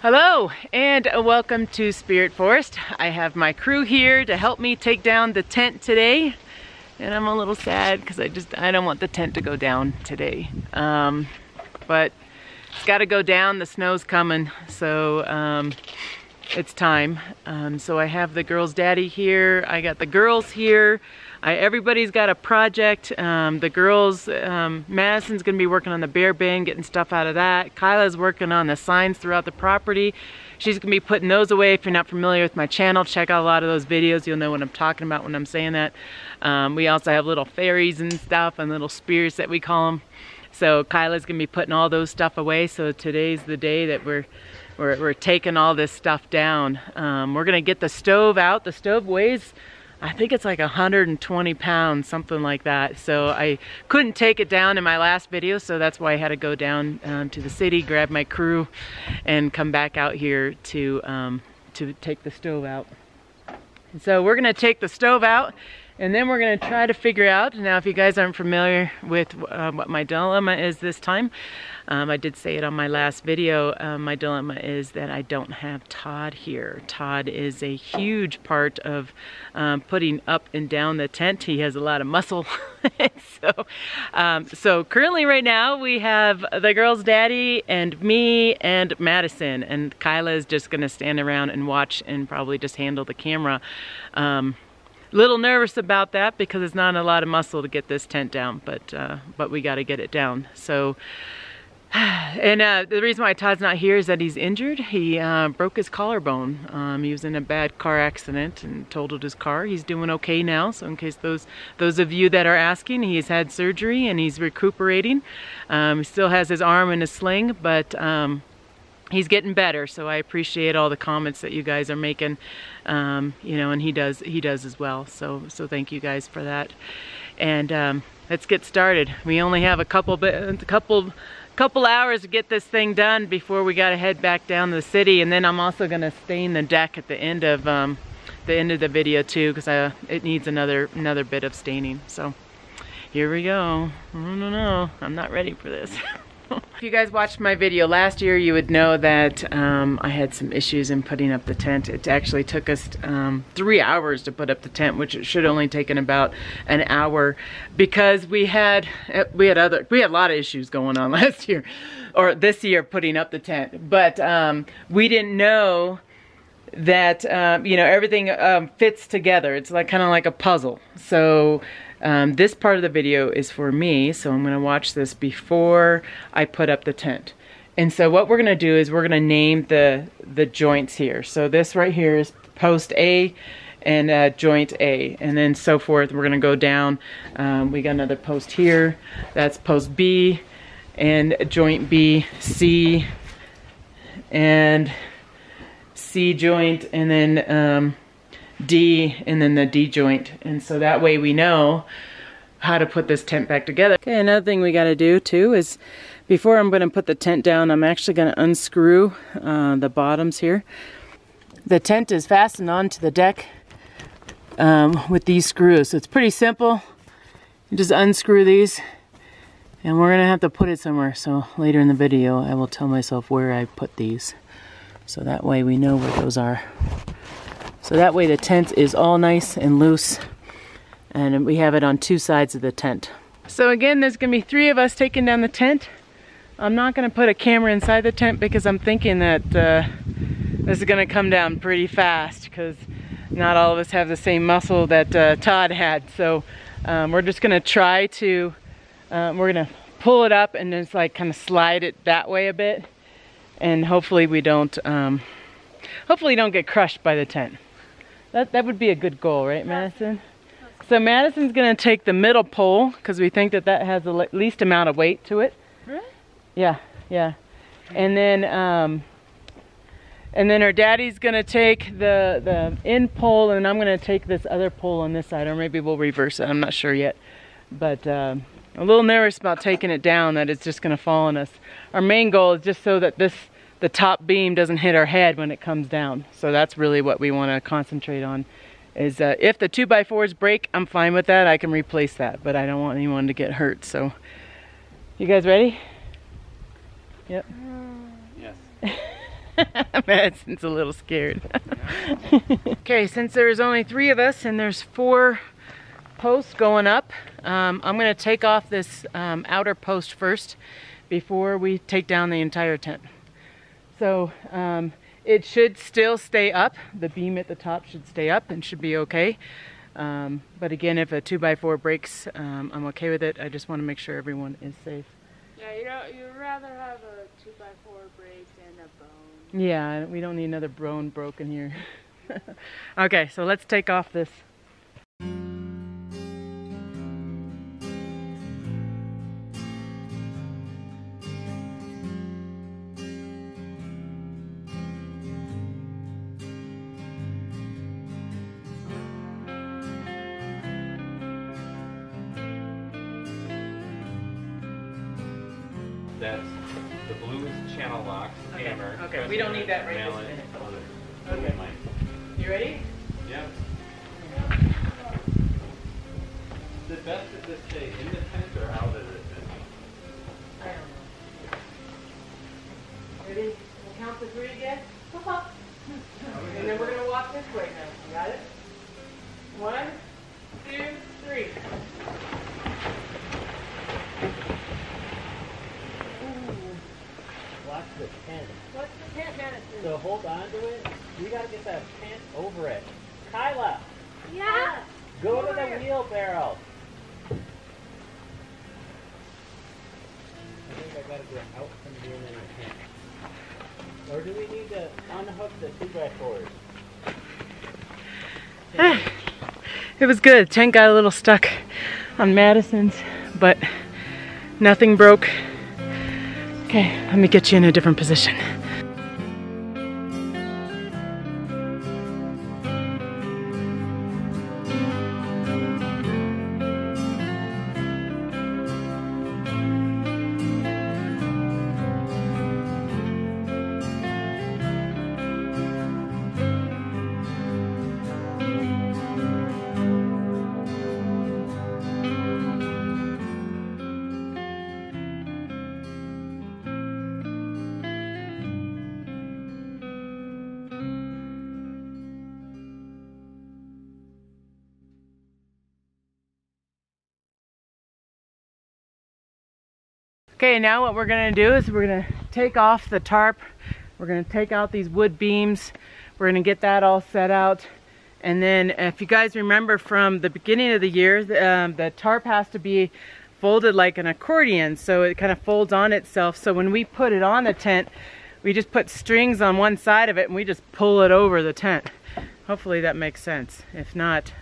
Hello and welcome to Spirit Forest. I have my crew here to help me take down the tent today, and I'm a little sad because I don't want the tent to go down today, but it's got to go down. The snow's coming, so it's time. So I have the girls' daddy here. I got the girls here. Everybody's got a project. The girls, Madison's gonna be working on the bear bin, getting stuff out of that. Kyla's working on the signs throughout the property. She's gonna be putting those away. If you're not familiar with my channel, check out a lot of those videos. You'll know what I'm talking about when I'm saying that. We also have little fairies and stuff and little spears that we call them. So Kyla's gonna be putting all those stuff away. So today's the day that we're taking all this stuff down. We're gonna get the stove out. The stove weighs, I think it's like 120 pounds, something like that. So I couldn't take it down in my last video, so that's why I had to go down to the city, grab my crew, and come back out here to take the stove out. And so we're gonna take the stove out, and then we're gonna try to figure out, now if you guys aren't familiar with what my dilemma is this time, I did say it on my last video, my dilemma is that I don't have Todd here. Todd is a huge part of putting up and down the tent. He has a lot of muscle. So currently right now we have the girls' daddy and me and Madison, and Kyla is just gonna stand around and watch and probably just handle the camera. Little nervous about that because it's not a lot of muscle to get this tent down, but we got to get it down. So, and the reason why Todd's not here is that he's injured. He broke his collarbone. He was in a bad car accident and totaled his car. He's doing okay now. So in case those of you that are asking, he's had surgery and he's recuperating. He still has his arm in a sling, but he's getting better, so I appreciate all the comments that you guys are making, you know, and he does as well. So thank you guys for that. And let's get started. We only have a couple hours to get this thing done before we got to head back down to the city. And then I'm also going to stain the deck at the end of the video too, because it needs another bit of staining. So here we go. I don't know. I'm not ready for this. If you guys watched my video last year, you would know that I had some issues in putting up the tent. It actually took us 3 hours to put up the tent, which it should only taken about an hour, because we had a lot of issues going on last year, or this year, putting up the tent. But we didn't know that you know, everything fits together. It's like kind of like a puzzle. So this part of the video is for me, so I'm going to watch this before I put up the tent. And so what we're going to do is we're going to name the joints here. So this right here is post A and joint A, and then so forth. We're going to go down. We got another post here. That's post B and joint B, C, and C joint, and then D, and then the D joint. And so that way we know how to put this tent back together. Okay, another thing we got to do too is, before I'm going to put the tent down, I'm actually going to unscrew the bottoms here. The tent is fastened onto the deck with these screws, so it's pretty simple. You just unscrew these, and we're going to have to put it somewhere. So later in the video I will tell myself where I put these, so that way we know where those are. So that way the tent is all nice and loose, and we have it on two sides of the tent. So again, there's gonna be 3 of us taking down the tent. I'm not gonna put a camera inside the tent because I'm thinking that this is gonna come down pretty fast, because not all of us have the same muscle that Todd had. So we're just gonna try to, we're gonna pull it up and just like kind of slide it that way a bit, and hopefully we don't get crushed by the tent. That would be a good goal, right, Madison? So Madison's gonna take the middle pole because we think that has the least amount of weight to it. Really? Yeah, yeah. And then her daddy's gonna take the end pole, and I'm gonna take this other pole on this side, or maybe we'll reverse it. I'm not sure yet. But a little nervous about taking it down, that it's just gonna fall on us. Our main goal is just so that the top beam doesn't hit our head when it comes down. So that's really what we want to concentrate on, is if the 2x4s break, I'm fine with that. I can replace that, but I don't want anyone to get hurt. So you guys ready? Yep. Yes. Madison's a little scared. Okay, since there's only 3 of us and there's 4 posts going up, I'm gonna take off this outer post first before we take down the entire tent. So it should still stay up. The beam at the top should stay up and should be okay. But again, if a 2x4 breaks, I'm okay with it. I just want to make sure everyone is safe. Yeah, you'd rather have a 2x4 break than a bone. Yeah, we don't need another bone broken here. Okay, so let's take off this. That's the blue is channel locks, hammer. Okay, we don't need that right this minute. Okay. You ready? Yeah. The best is to stay in the tent or out of the tent? I don't know. Ready? We'll count to 3 again. And then we're going to walk this way now. You got it? 1, 2, 3. Watch the tent. What's the tent, Madison? So hold on to it. We gotta get that tent over it. Kyla! Yeah. Go to the wheelbarrow. I think I gotta go out from being in the tent. Or do we need to unhook the 2x4s? It was good. Tent got a little stuck on Madison's, but nothing broke. Okay, let me get you in a different position. Okay, now what we're gonna do is we're gonna take off the tarp. We're gonna take out these wood beams. We're gonna get that all set out. And then if you guys remember from the beginning of the year, the tarp has to be folded like an accordion, so it kind of folds on itself. So when we put it on the tent, we just put strings on one side of it and we just pull it over the tent. Hopefully that makes sense. If not,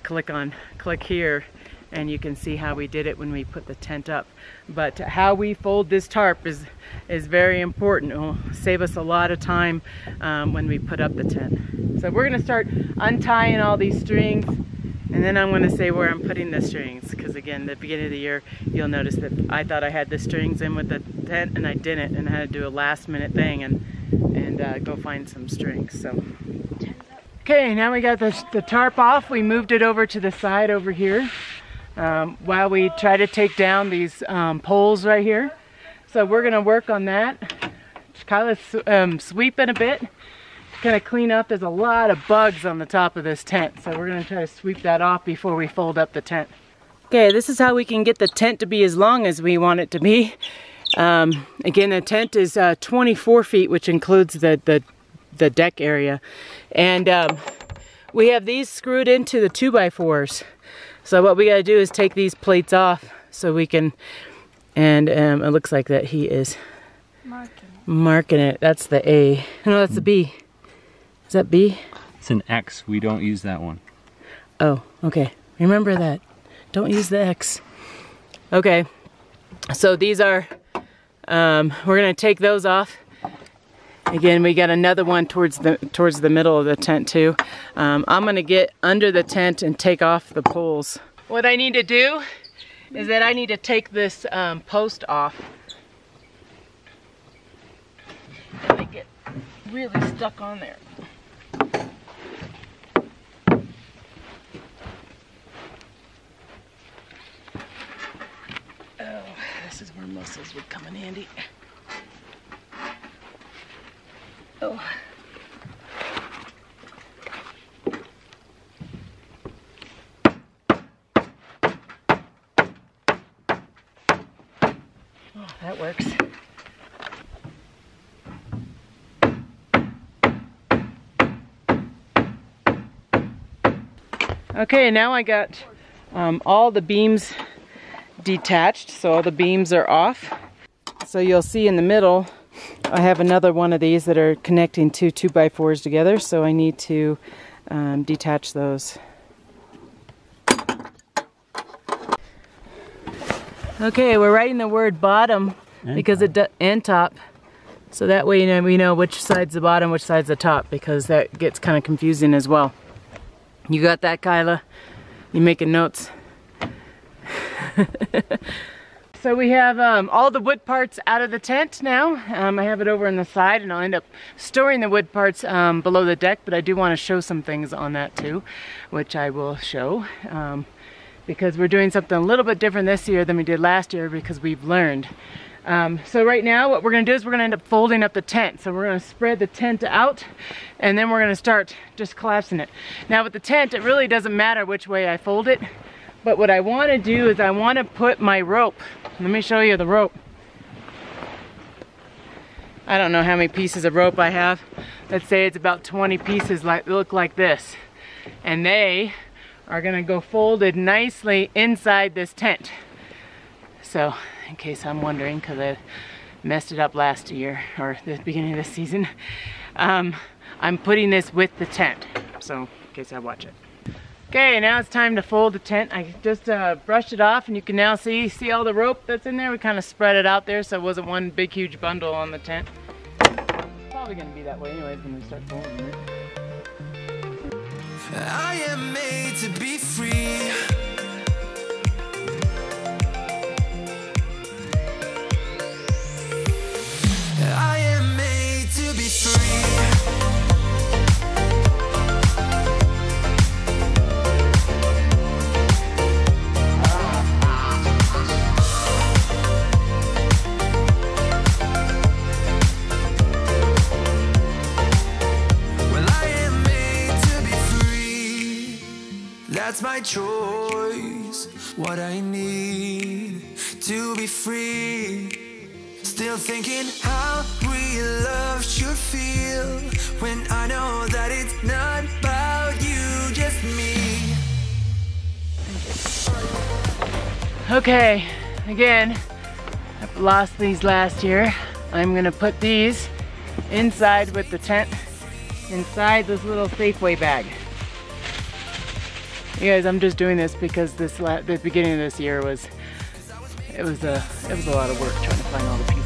click here and you can see how we did it when we put the tent up. But how we fold this tarp is very important. It will save us a lot of time when we put up the tent. So we're gonna start untying all these strings, and then I'm gonna say where I'm putting the strings, because again, the beginning of the year, you'll notice that I thought I had the strings in with the tent and I didn't, and I had to do a last minute thing and go find some strings. So okay, now we got the tarp off. We moved it over to the side over here while we try to take down these poles right here. So we're gonna work on that. Kyla's sweeping a bit, kind of clean up. There's a lot of bugs on the top of this tent, so we're gonna try to sweep that off before we fold up the tent. Okay, this is how we can get the tent to be as long as we want it to be. Again, the tent is 24 feet, which includes the deck area. And we have these screwed into the 2x4s. So what we gotta do is take these plates off so we can, and it looks like that he is marking it. That's the A. No, that's the B. Is that B? It's an X. We don't use that one. Oh, okay. Remember that. Don't use the X. Okay. So these are, we're gonna take those off. Again, we got another one towards the middle of the tent too. I'm gonna get under the tent and take off the poles. What I need to do is that I need to take this post off. And they get really stuck on there. Oh, this is where muscles would come in handy. Oh. Oh, that works. Okay, now I got all the beams detached, so all the beams are off. So you'll see in the middle, I have another one of these that are connecting two 2x4s together, so I need to detach those. Okay, we're writing the word bottom because and top, so that way we know which side's the bottom, which side's the top, because that gets kind of confusing as well. You got that, Kyla? You making notes? So we have all the wood parts out of the tent now. I have it over on the side, and I'll end up storing the wood parts below the deck, but I do want to show some things on that too, which I will show. Because we're doing something a little bit different this year than we did last year because we've learned. So right now what we're going to do is we're going to end up folding up the tent. So we're going to spread the tent out, and then we're going to start just collapsing it. Now with the tent, it really doesn't matter which way I fold it, but what I want to do is I want to put my rope. Let me show you the rope. I don't know how many pieces of rope I have. Let's say it's about 20 pieces look like this. And they are going to go folded nicely inside this tent. So, in case I'm wondering, because I messed it up last year, or the beginning of this season, I'm putting this with the tent, so in case I watch it. Okay, now it's time to fold the tent. I just brushed it off, and you can now see all the rope that's in there. We kind of spread it out there so it wasn't one big huge bundle on the tent. It's probably going to be that way anyways when we start folding it. I am made to be free. I am made to be free. That's my choice, what I need to be free. Still thinking how real love should feel when I know that it's not about you, just me. Okay, again, I've lost these last year. I'm gonna put these inside with the tent, inside this little Safeway bag. You guys, I'm just doing this because the beginning of this year was a lot of work trying to find all the pieces.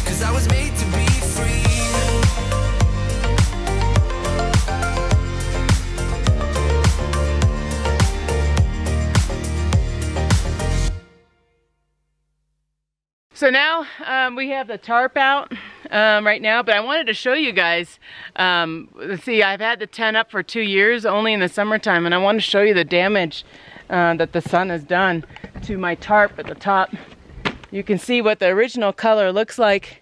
Cause I was made to be free. So now we have the tarp out right now, but I wanted to show you guys, let's see, I've had the tent up for 2 years, only in the summertime, and I want to show you the damage that the sun has done to my tarp at the top. You can see what the original color looks like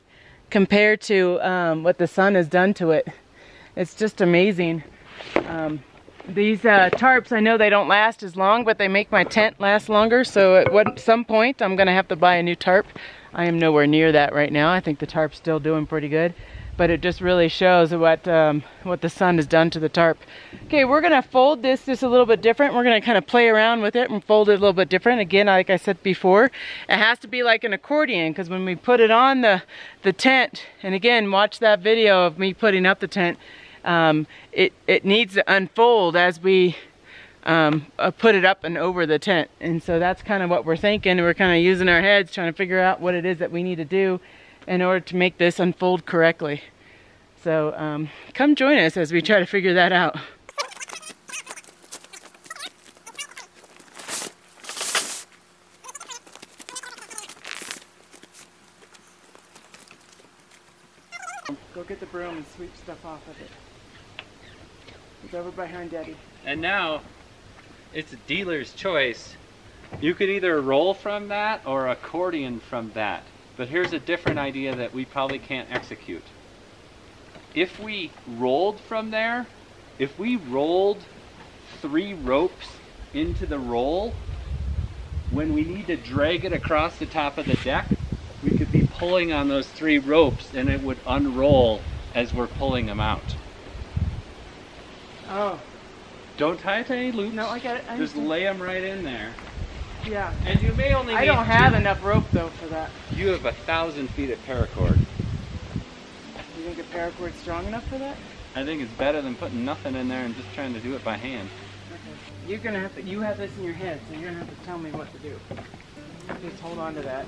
compared to what the sun has done to it. It's just amazing. These tarps, I know they don't last as long, but they make my tent last longer, so at some point I'm going to have to buy a new tarp. I am nowhere near that right now. I think the tarp's still doing pretty good, but it just really shows what the sun has done to the tarp. Okay, we're going to fold this just a little bit different. We're going to kind of play around with it and fold it a little bit different. Again, like I said before, it has to be like an accordion, because when we put it on the tent, and again, watch that video of me putting up the tent, it needs to unfold as we put it up and over the tent. And so that's kind of what we're thinking. We're kind of using our heads trying to figure out what it is that we need to do in order to make this unfold correctly. So come join us as we try to figure that out. Go get the broom and sweep stuff off of it. It's over behind Daddy. And now, it's a dealer's choice You could either roll from that or accordion from that. But here's a different idea that we probably can't execute. If we rolled from there, if we rolled 3 ropes into the roll, when we need to drag it across the top of the deck, we could be pulling on those 3 ropes and it would unroll as we're pulling them out. Oh. Don't tie it to any loops. No, I got it. Just lay them right in there. Yeah. And you may only I don't have enough rope though for that. You have 1,000 feet of paracord. You think a paracord's strong enough for that? I think it's better than putting nothing in there and just trying to do it by hand. Okay. You're gonna have to, you have this in your head, so you're gonna have to tell me what to do. Just hold on to that.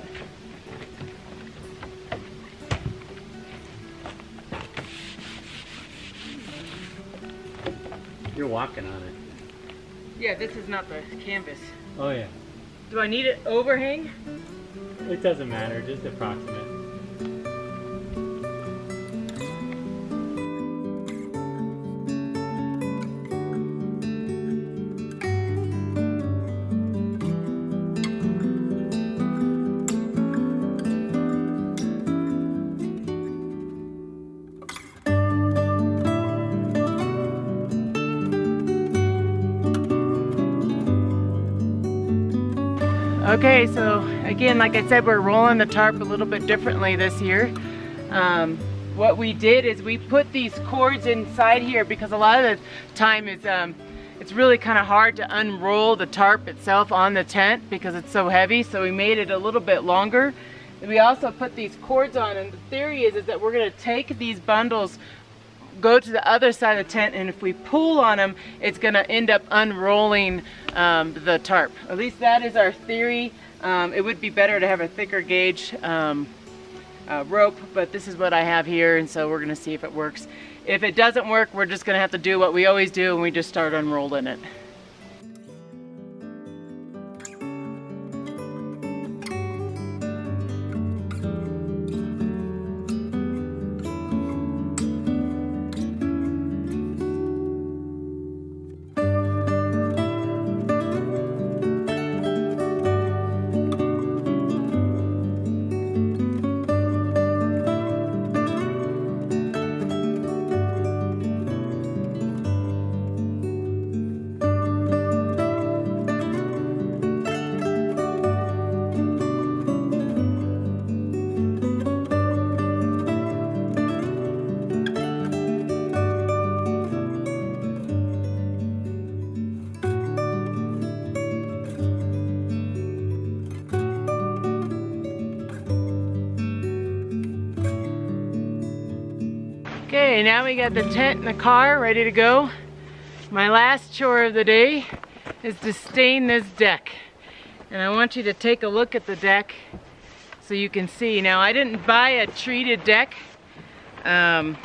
You're walking on it. Yeah, this is not the canvas. Oh yeah. Do I need it overhang? It doesn't matter, just approximate. Okay, so again, like I said, we're rolling the tarp a little bit differently this year. What we did is we put these cords inside here because a lot of the time it's really kind of hard to unroll the tarp itself on the tent because it's so heavy, so we made it a little bit longer. And we also put these cords on, and the theory is that we're going to take these bundles, go to the other side of the tent, and if we pull on them, it's going to end up unrolling the tarp. At least that is our theory. It would be better to have a thicker gauge rope, but this is what I have here, and so we're going to see if it works. If it doesn't work, we're just going to have to do what we always do, and we just start unrolling it. Okay, now we got the tent in the car ready to go. My last chore of the day is to stain this deck. And I want you to take a look at the deck so you can see. Now, I didn't buy a treated deck. The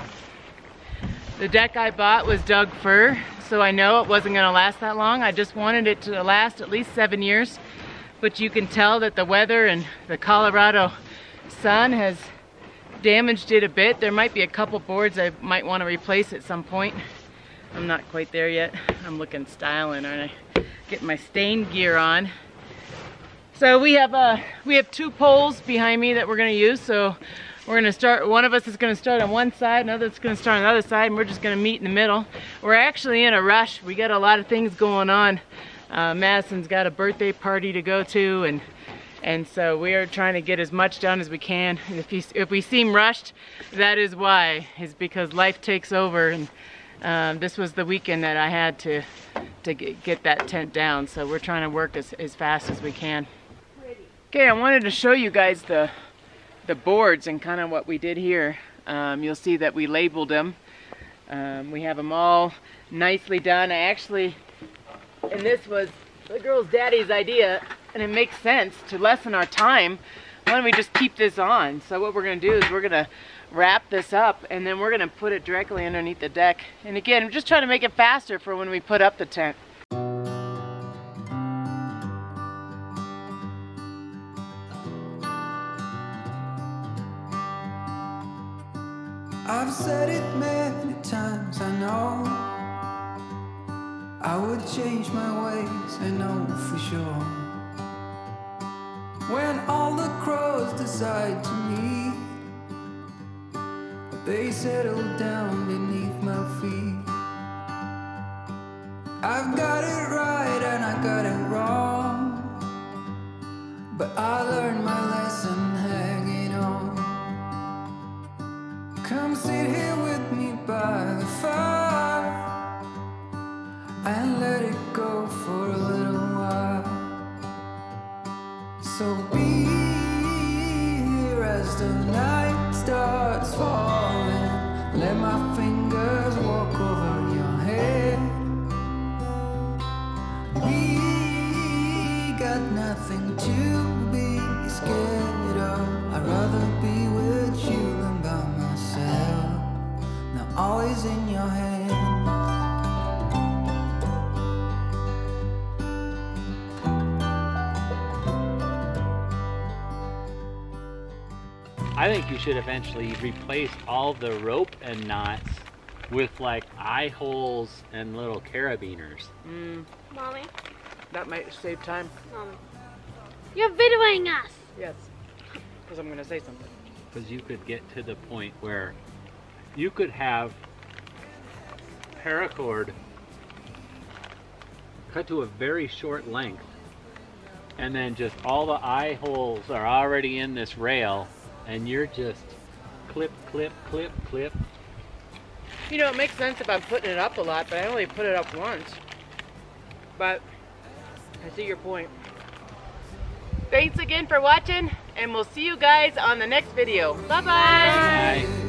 deck I bought was Doug fir, so I know it wasn't going to last that long. I just wanted it to last at least 7 years. But you can tell that the weather and the Colorado sun has damaged it a bit. There might be a couple boards I might want to replace at some point. I'm not quite there yet. I'm looking styling, aren't I? Getting my stain gear on. So we have 2 poles behind me that we're going to use. So we're going to start, one of us is going to start on one side, another is going to start on the other side, and we're just going to meet in the middle. We're actually in a rush. We got a lot of things going on. Madison's got a birthday party to go to, and so we are trying to get as much done as we can. And if we seem rushed, that is why. Is because life takes over, and this was the weekend that I had to get that tent down. So we're trying to work as fast as we can. Okay, I wanted to show you guys the boards and kind of what we did here. You'll see that we labeled them. We have them all nicely done. And this was the girl's daddy's idea, and it makes sense to lessen our time. Why don't we just keep this on? So what we're going to do is we're going to wrap this up, and then we're going to put it directly underneath the deck. And again, I'm just trying to make it faster for when we put up the tent. I've said it many times, I know I would change my ways, I know for sure. when all the crows decide to meet, they settle down beneath my feet. I've got it right and I got it wrong, but I learned my lesson hanging on. Come sit here with me by the fire and let it go for a little while. So be here as the night starts falling. Let my fingers walk over your head. We got nothing to be scared of. I'd rather be with you than by myself. Now all is in your hands. I think you should eventually replace all the rope and knots with like eye holes and little carabiners. Mommy, That might save time. Mommy. You're videoing us! Yes, because I'm going to say something. Because you could get to the point where you could have paracord cut to a very short length, and then just all the eye holes are already in this rail, and you're just clip, clip, clip, clip. You know, it makes sense if I'm putting it up a lot, but I only put it up once. But I see your point. Thanks again for watching, and we'll see you guys on the next video. Bye-bye. Bye.